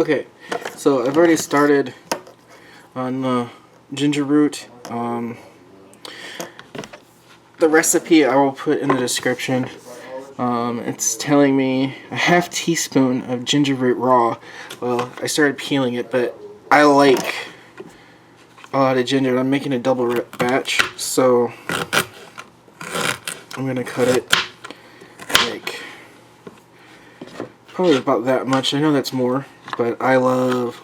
Okay, so I've already started on the ginger root. The recipe I will put in the description. It's telling me a ½ teaspoon of ginger root raw. Well, I started peeling it, but I like a lot of ginger. I'm making a double batch, so I'm gonna cut it like probably about that much. I know that's more, but I love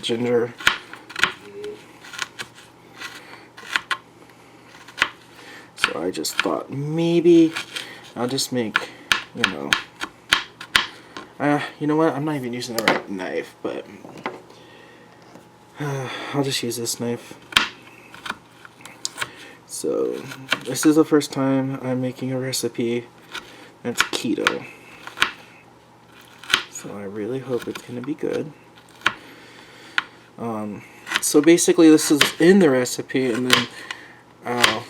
ginger. So I just thought maybe I'll just make, you know what? I'm not even using the right knife, but I'll just use this knife. So this is the first time I'm making a recipe that's keto. So I really hope it's going to be good. So basically this is in the recipe, and then I'll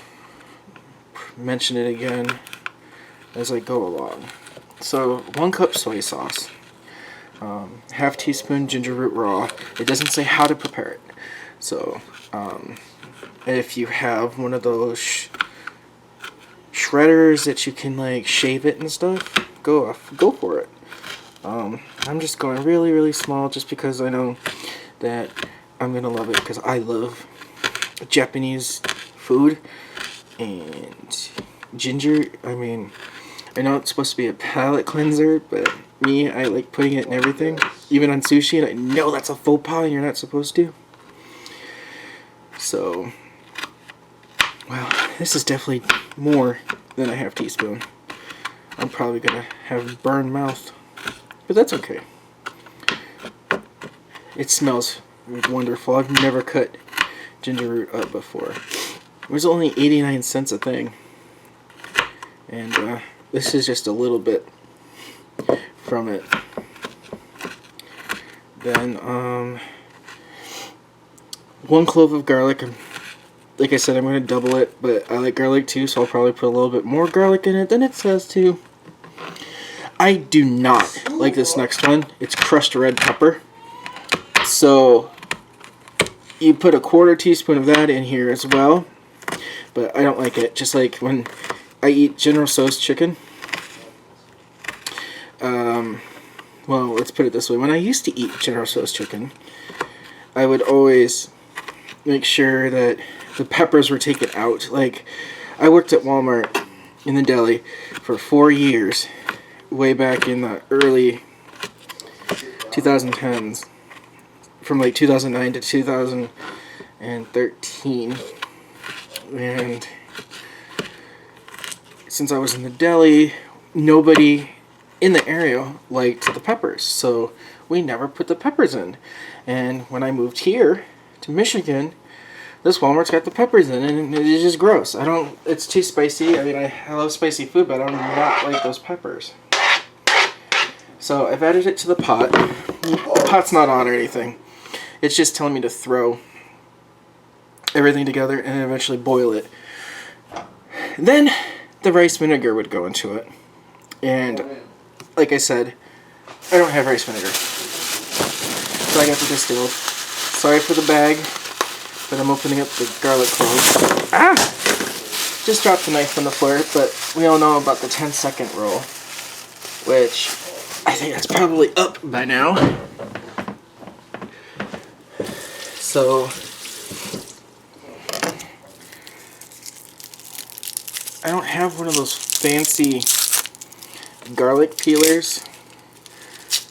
mention it again as I go along. So 1 cup soy sauce, ½ teaspoon ginger root raw. It doesn't say how to prepare it. So if you have one of those shredders that you can like shave it and stuff, go for it. I'm just going really small just because I know that I'm gonna love it, because I love Japanese food, and ginger, I mean, I know it's supposed to be a palate cleanser, but me, I like putting it in everything, even on sushi, and I know that's a faux pas and you're not supposed to. So, well, this is definitely more than a ½ teaspoon. I'm probably gonna have burned mouth, but that's okay. It smells wonderful. I've never cut ginger root up before. It was only 89 cents a thing, and this is just a little bit from it. Then 1 clove of garlic. Like I said, I'm going to double it, but I like garlic too, so I'll probably put a little bit more garlic in it than it says to. I do not like this next one. It's crushed red pepper. So you put a ½ teaspoon of that in here as well, but I don't like it. Just like when I eat General Tso's chicken. Well, let's put it this way. When I used to eat General Tso's chicken, I would always make sure that the peppers were taken out. Like, I worked at Walmart in the deli for 4 years, way back in the early 2010s, from like 2009 to 2013, and since I was in the deli, nobody in the area liked the peppers, so we never put the peppers in. And when I moved here to Michigan, this Walmart's got the peppers in, and it's just gross. It's too spicy. I mean, I love spicy food, but I do not like those peppers. So I've added it to the pot. The pot's not on or anything. It's just telling me to throw everything together and eventually boil it. Then the rice vinegar would go into it. And like I said, I don't have rice vinegar, so I got the distilled. Sorry for the bag, but I'm opening up the garlic clove. Ah! Just dropped the knife on the floor, but we all know about the 10-second rule, which I think that's probably up by now. So I don't have one of those fancy garlic peelers,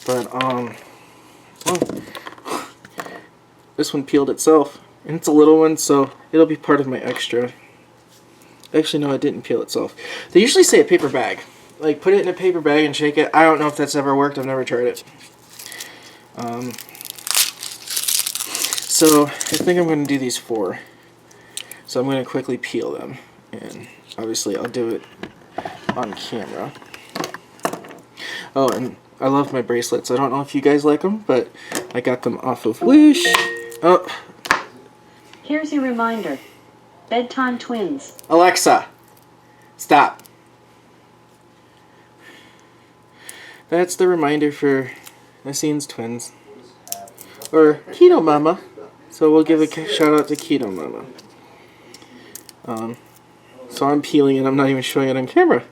but well, this one peeled itself, and it's a little one, so it'll be part of my extra. Actually, no, it didn't peel itself. They usually say a paper bag, like put it in a paper bag and shake it. I don't know if that's ever worked. I've never tried it. So I think I'm going to do these 4. So I'm going to quickly peel them, and obviously I'll do it on camera. Oh, and I love my bracelets. I don't know if you guys like them, but I got them off of Wish. Oh. Here's your reminder. Bedtime twins. Alexa, stop. That's the reminder for Yassine's twins. Or Keto Mama. So we'll give a shout out to Keto Mama. So I'm peeling and I'm not even showing it on camera.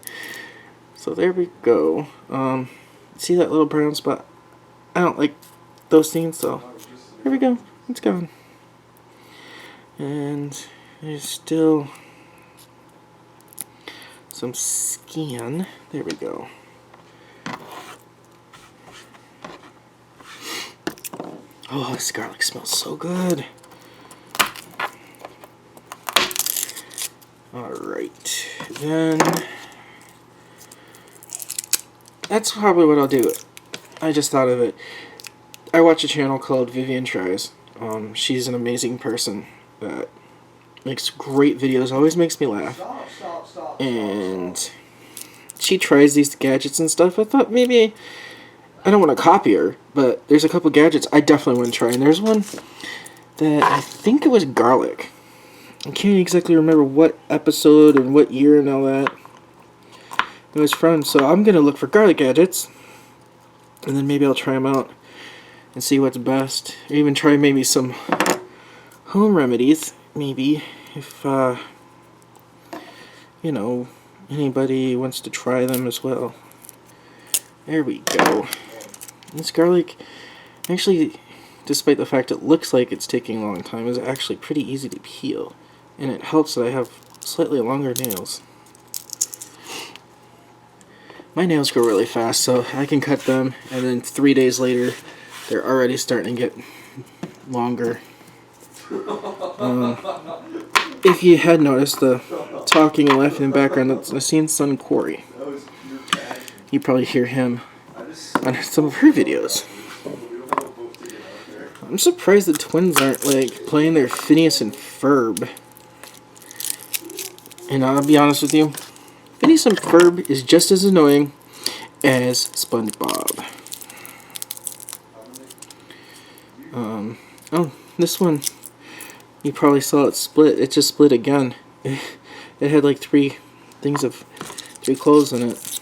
So there we go. See that little brown spot? I don't like those things, so there we go. It's gone. And there's still some skin. There we go. Oh, this garlic smells so good. Alright, then that's probably what I'll do. I just thought of it. I watch a channel called Vivian Tries. She's an amazing person that makes great videos, always makes me laugh. And she tries these gadgets and stuff. I thought maybe, I don't want to copy her, but there's a couple gadgets I definitely want to try. And there's one that I think it was garlic. I can't exactly remember what episode and what year and all that it was from. So I'm going to look for garlic gadgets. And then maybe I'll try them out and see what's best. Or even try maybe some home remedies. Maybe if, you know, anybody wants to try them as well. There we go. This garlic, actually, despite the fact it looks like it's taking a long time, is actually pretty easy to peel. And it helps that I have slightly longer nails. My nails grow really fast, so I can cut them, and then 3 days later, they're already starting to get longer. If you had noticed, the talking and laughing in the background, that's Yassine's son, Corey. You probably hear him on some of her videos. I'm surprised the twins aren't, like, playing their Phineas and Ferb. And I'll be honest with you, Phineas and Ferb is just as annoying as SpongeBob. Oh, this one, you probably saw it split. It just split again. It had like 3 cloves in it.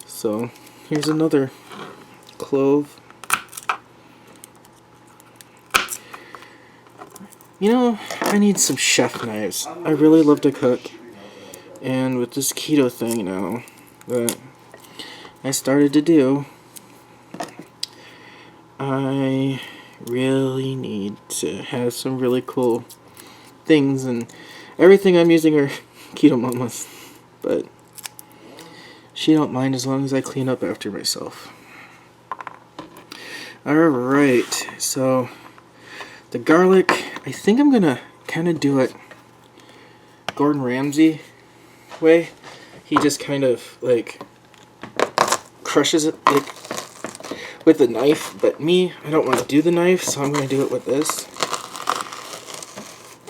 So, here's another clove. You know, I need some chef knives. I really love to cook. And with this keto thing now that I started to do, I really need to have some really cool things. And everything I'm using are Keto Mamas. But she don't mind as long as I clean up after myself. Alright, so the garlic, I think I'm gonna kind of do it Gordon Ramsay way. He just kind of like crushes it like with the knife, but me, I don't want to do the knife, so I'm gonna do it with this.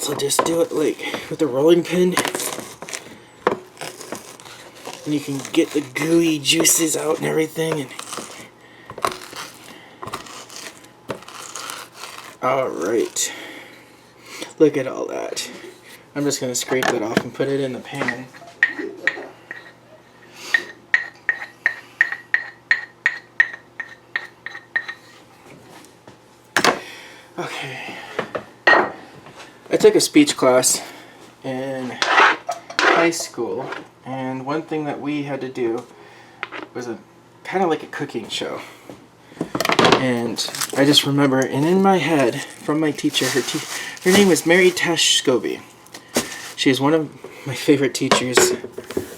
So just do it like with the rolling pin, and you can get the gooey juices out and everything. And alright, look at all that. I'm just going to scrape that off and put it in the pan. Okay. I took a speech class in high school, and one thing that we had to do was kind of like a cooking show. And I just remember, and in my head, from my teacher, her name was Mary Tesh Scobie. She is one of my favorite teachers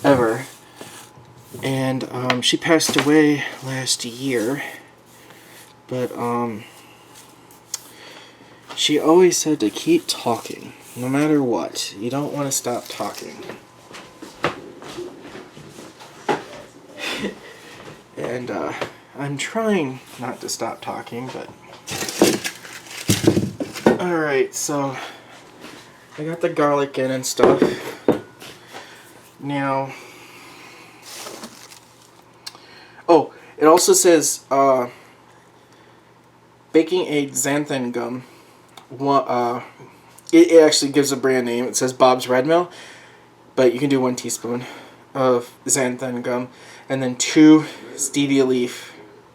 ever. And she passed away last year. But she always said to keep talking, no matter what. You don't want to stop talking. And I'm trying not to stop talking, but alright, so I got the garlic in and stuff. Now, oh, it also says baking a xanthan gum. It actually gives a brand name. It says Bob's Red Mill, but you can do 1 teaspoon of xanthan gum and then 2 stevia leaf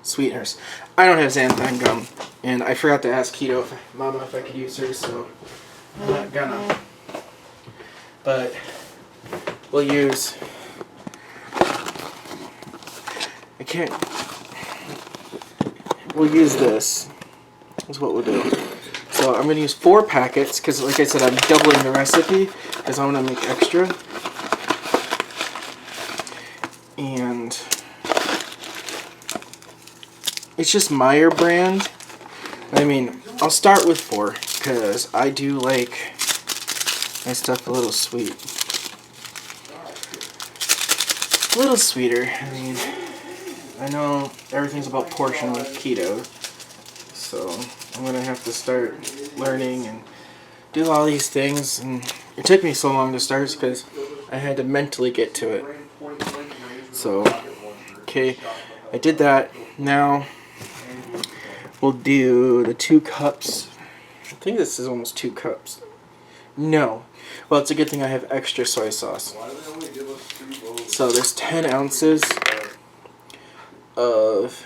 sweeteners. I don't have xanthan gum, and I forgot to ask Mama if I could use hers, so I'm not gonna. But we'll use. We'll use this. That's what we'll do. So I'm gonna use 4 packets because, like I said, I'm doubling the recipe because I want to make extra. And it's just Meyer brand. I mean, I'll start with 4 because I do like my stuff a little sweet. A little sweeter. I mean, I know everything's about portion with keto, so I'm gonna have to start learning and do all these things. And it took me so long to start because I had to mentally get to it. So, okay, I did that. Now we'll do the 2 cups. I think this is almost 2 cups. No. Well, it's a good thing I have extra soy sauce. So there's 10 ounces of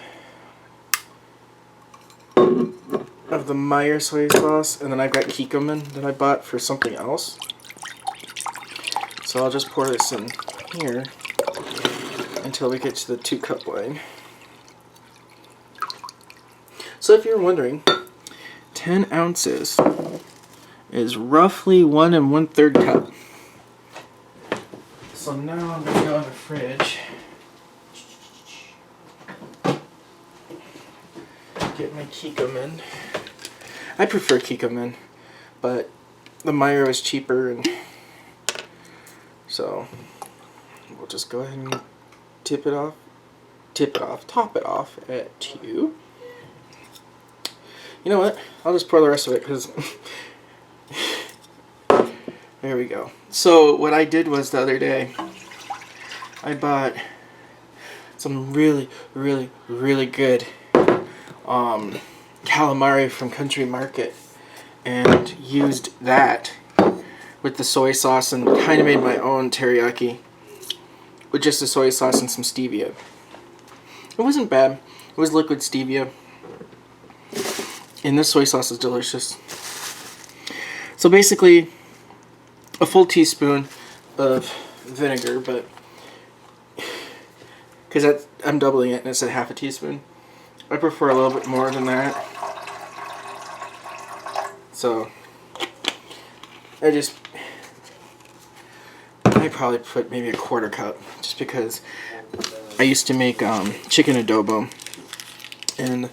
the Meyer soy sauce, and then I've got Kikkoman that I bought for something else. So I'll just pour this in here until we get to the 2 cup line. So if you're wondering, 10 ounces is roughly 1 1/3 cup. So now I'm going to go in the fridge, get my Kikkoman. I prefer Kikkoman, but the Meyer is cheaper, and so we'll just go ahead and top it off at 2. You know what? I'll just pour the rest of it because there we go. So what I did was the other day, I bought some really, really, really good calamari from Country Market and used that with the soy sauce and kind of made my own teriyaki with just the soy sauce and some stevia. It wasn't bad. It was liquid stevia. And this soy sauce is delicious. So basically, a full teaspoon of vinegar, but because I'm doubling it and it's at half a teaspoon. I prefer a little bit more than that. So I probably put maybe a 1/4 cup just because I used to make chicken adobo, and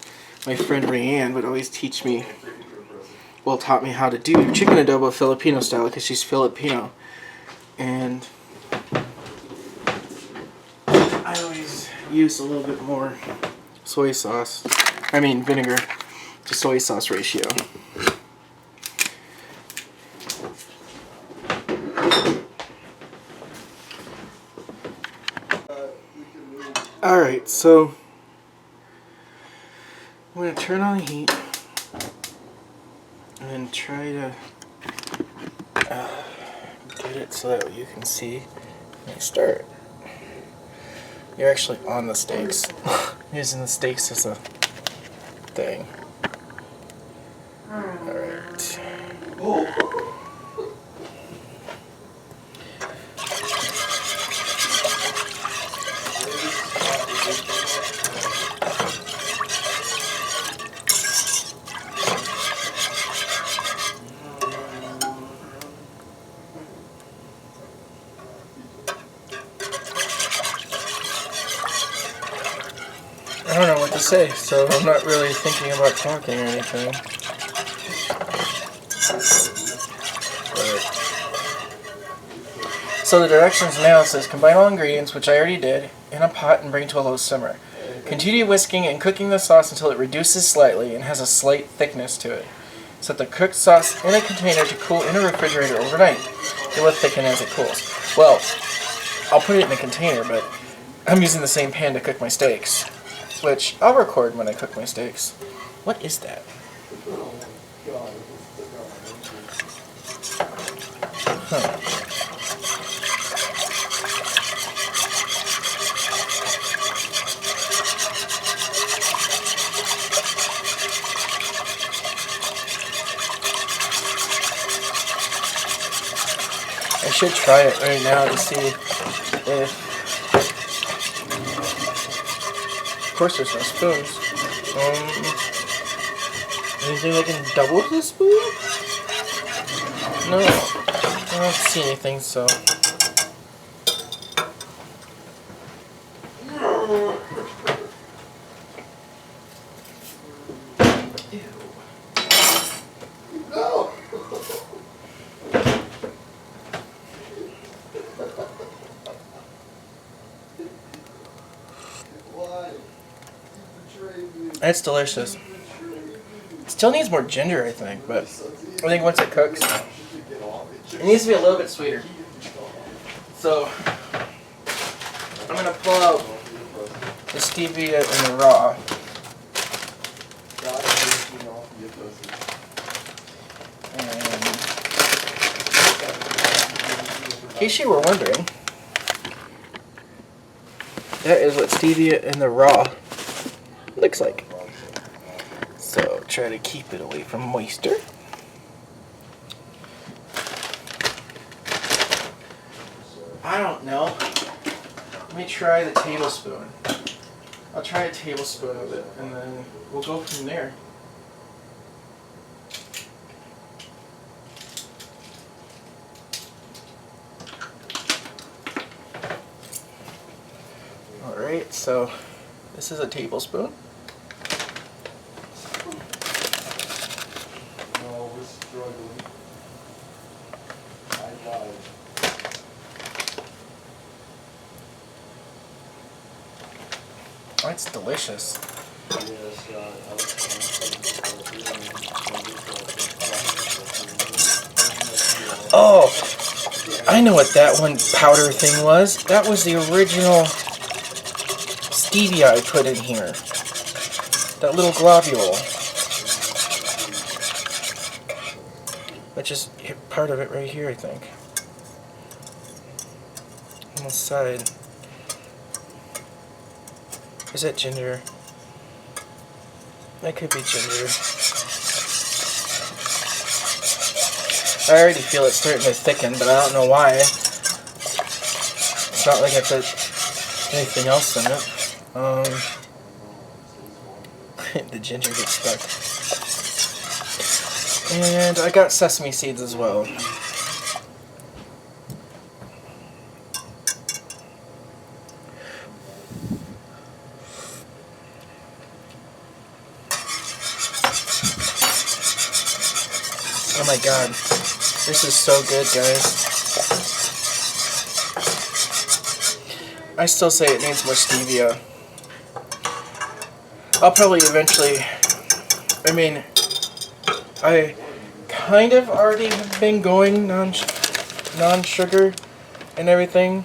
my friend Rayanne would always taught me how to do chicken adobo Filipino style because she's Filipino, and I always use a little bit more vinegar to soy sauce ratio. Alright, so I'm going to turn on the heat and try to get it so that you can see when I start. You're actually on the steaks. Using the steaks as a thing. Alright. I don't know what to say, so I'm not really thinking about talking or anything. So the directions now says combine all ingredients, which I already did, in a pot and bring to a low simmer. Continue whisking and cooking the sauce until it reduces slightly and has a slight thickness to it. Set the cooked sauce in a container to cool in a refrigerator overnight. It will thicken as it cools. Well, I'll put it in a container, but I'm using the same pan to cook my steaks, which I'll record when I cook my steaks. What is that? Huh. should try it right now to see if... Of course there's no spoons. Anything that can double the spoon? No. I don't see anything, so... It's delicious. It still needs more ginger, I think, but I think once it cooks, it needs to be a little bit sweeter. So, I'm going to pull out the stevia in the raw. And in case you were wondering, that is what stevia in the raw looks like. So try to keep it away from moisture. I don't know. Let me try the tablespoon. I'll try a tablespoon of it and then we'll go from there. Alright, so this is a tablespoon. It's delicious. Oh, I know what that one powder thing was. That was the original stevia I put in here. That little globule. That just hit part of it right here, I think. On the side. Is that ginger? That could be ginger. I already feel it starting to thicken, but I don't know why. It's not like I put anything else in it. The ginger gets stuck. And I got sesame seeds as well. Oh my god, this is so good, guys. I still say it needs more stevia. I'll probably eventually, I mean, I kind of already have been going non-sugar and everything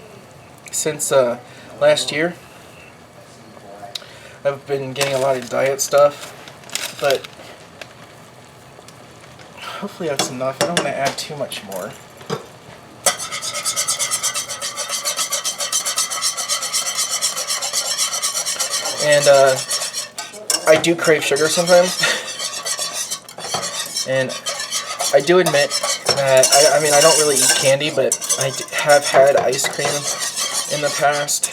since last year. I've been getting a lot of diet stuff, but hopefully that's enough. I don't want to add too much more. And I do crave sugar sometimes. And I do admit that, I mean, I don't really eat candy, but I have had ice cream in the past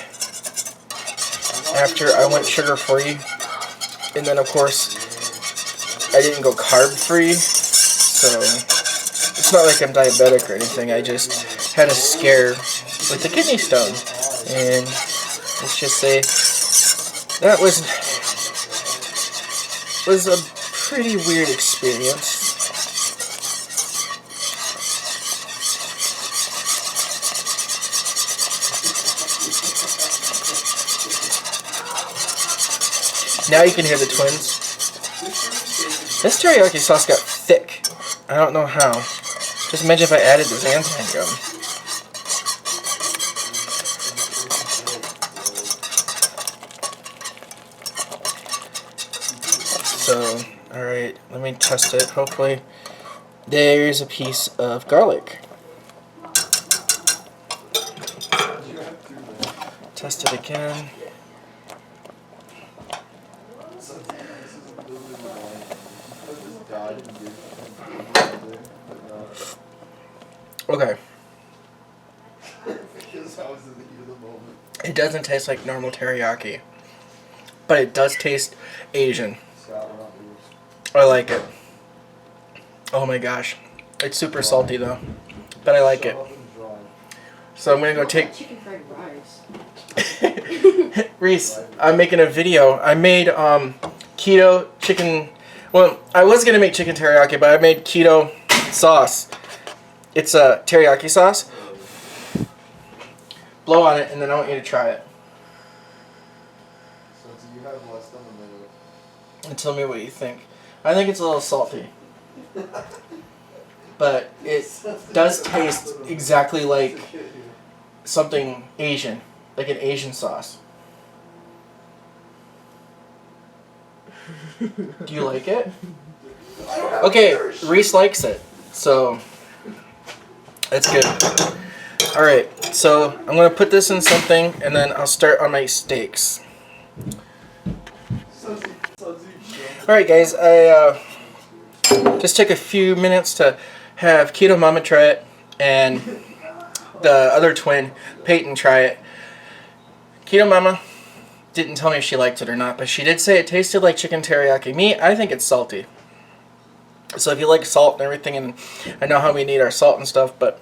after I went sugar-free. And then, of course, I didn't go carb-free. So, it's not like I'm diabetic or anything, I just had a scare with the kidney stone, and let's just say that was a pretty weird experience. Now you can hear the twins. This teriyaki sauce got thick. I don't know how. Just imagine if I added the Xanthan gum. So, alright, let me test it. Hopefully, there's a piece of garlic. Test it again. Okay. It doesn't taste like normal teriyaki, but it does taste Asian. I like it. Oh my gosh. It's super salty though, but I like it. So I'm gonna go take... Chicken fried rice. Reese, I'm making a video. I made keto chicken... Well, I was gonna make chicken teriyaki, but I made keto sauce. It's a teriyaki sauce. Blow on it, and then I want you to try it. So you have less than a minute. And tell me what you think. I think it's a little salty. But it does taste exactly like something Asian. Like an Asian sauce. Do you like it? Okay, Reese likes it. So, that's good. Alright, so I'm going to put this in something and then I'll start on my steaks. Alright guys, I just took a few minutes to have Keto Mama try it and the other twin, Peyton, try it. Keto Mama didn't tell me if she liked it or not, but she did say it tasted like chicken teriyaki. Me, I think it's salty. So if you like salt and everything, and I know how we need our salt and stuff, but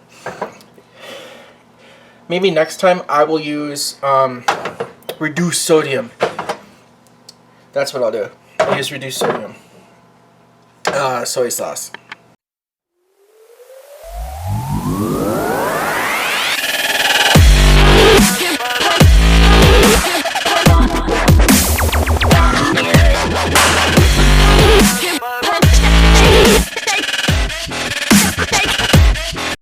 maybe next time I will use reduced sodium. That's what I'll do. I'll use reduced sodium. Soy sauce.